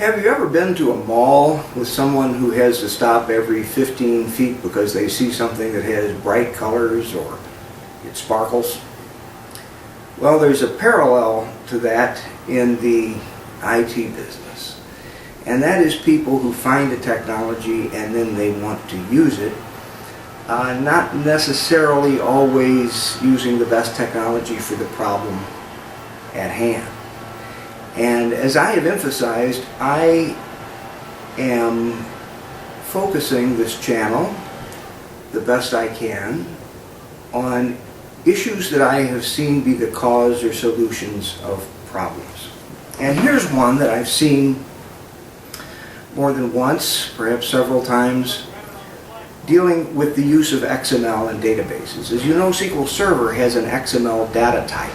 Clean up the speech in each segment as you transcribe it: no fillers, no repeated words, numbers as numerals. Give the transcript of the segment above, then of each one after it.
Have you ever been to a mall with someone who has to stop every 15 feet because they see something that has bright colors or it sparkles? Well, there's a parallel to that in the IT business. And that is people who find a technology and then they want to use it, not necessarily always using the best technology for the problem at hand. And as I have emphasized, I am focusing this channel the best I can on issues that I have seen be the cause or solutions of problems. And here's one that I've seen more than once, perhaps several times, dealing with the use of XML in databases. As you know, SQL Server has an XML data type,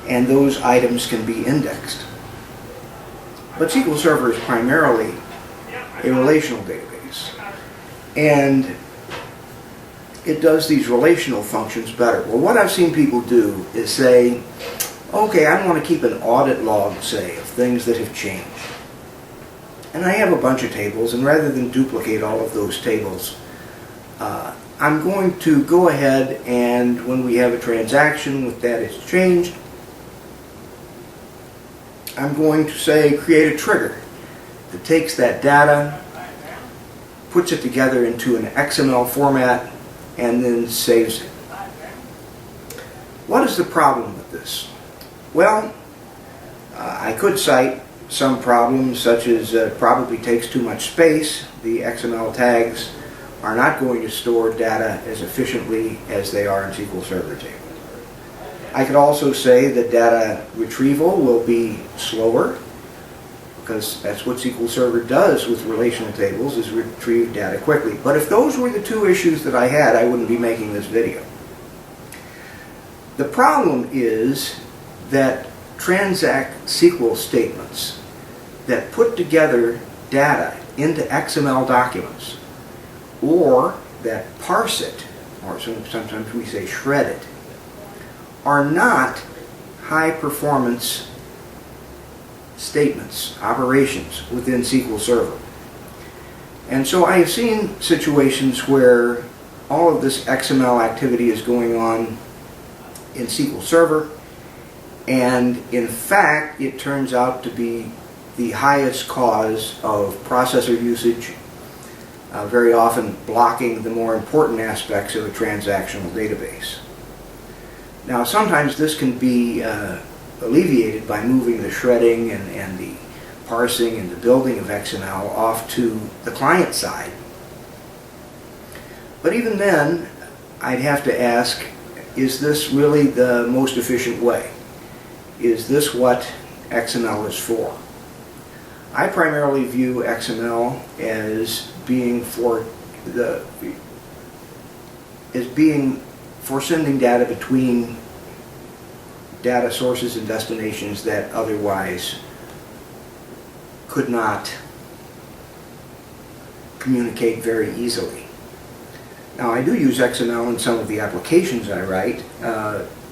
and those items can be indexed. But SQL Server is primarily a relational database, and it does these relational functions better. Well, what I've seen people do is say, okay, I want to keep an audit log, say, of things that have changed. And I have a bunch of tables, and rather than duplicate all of those tables, I'm going to go ahead and when we have a transaction with that it's changed, I'm going to say create a trigger that takes that data, puts it together into an XML format, and then saves it. What is the problem with this? Well, I could cite some problems such as it probably takes too much space. The XML tags are not going to store data as efficiently as they are in SQL Server tables. I could also say that data retrieval will be slower, because that's what SQL Server does with relational tables, is retrieve data quickly. But if those were the two issues that I had, I wouldn't be making this video. The problem is that transact SQL statements that put together data into XML documents, or that parse it, or sometimes we say shred it, are not high performance statements, operations within SQL Server. And so I have seen situations where all of this XML activity is going on in SQL Server, and in fact it turns out to be the highest cause of processor usage, very often blocking the more important aspects of a transactional database. Now, sometimes this can be alleviated by moving the shredding and the parsing and the building of XML off to the client side. But even then, I'd have to ask, is this really the most efficient way? Is this what XML is for? I primarily view XML as being for sending data between data sources and destinations that otherwise could not communicate very easily. Now, I do use XML in some of the applications I write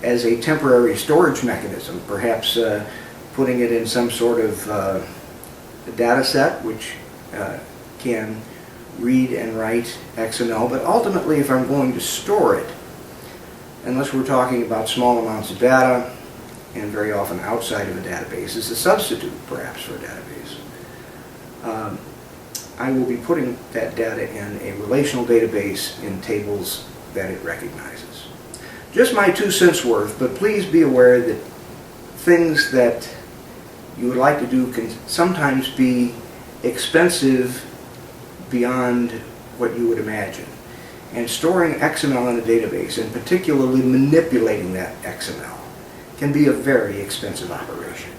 as a temporary storage mechanism, perhaps putting it in some sort of data set which can read and write XML, but ultimately if I'm going to store it, unless we're talking about small amounts of data, and very often outside of a database, is a substitute perhaps for a database. I will be putting that data in a relational database in tables that it recognizes. Just my 2 cents worth, but please be aware that things that you would like to do can sometimes be expensive beyond what you would imagine. And storing XML in a database, and particularly manipulating that XML, can be a very expensive operation.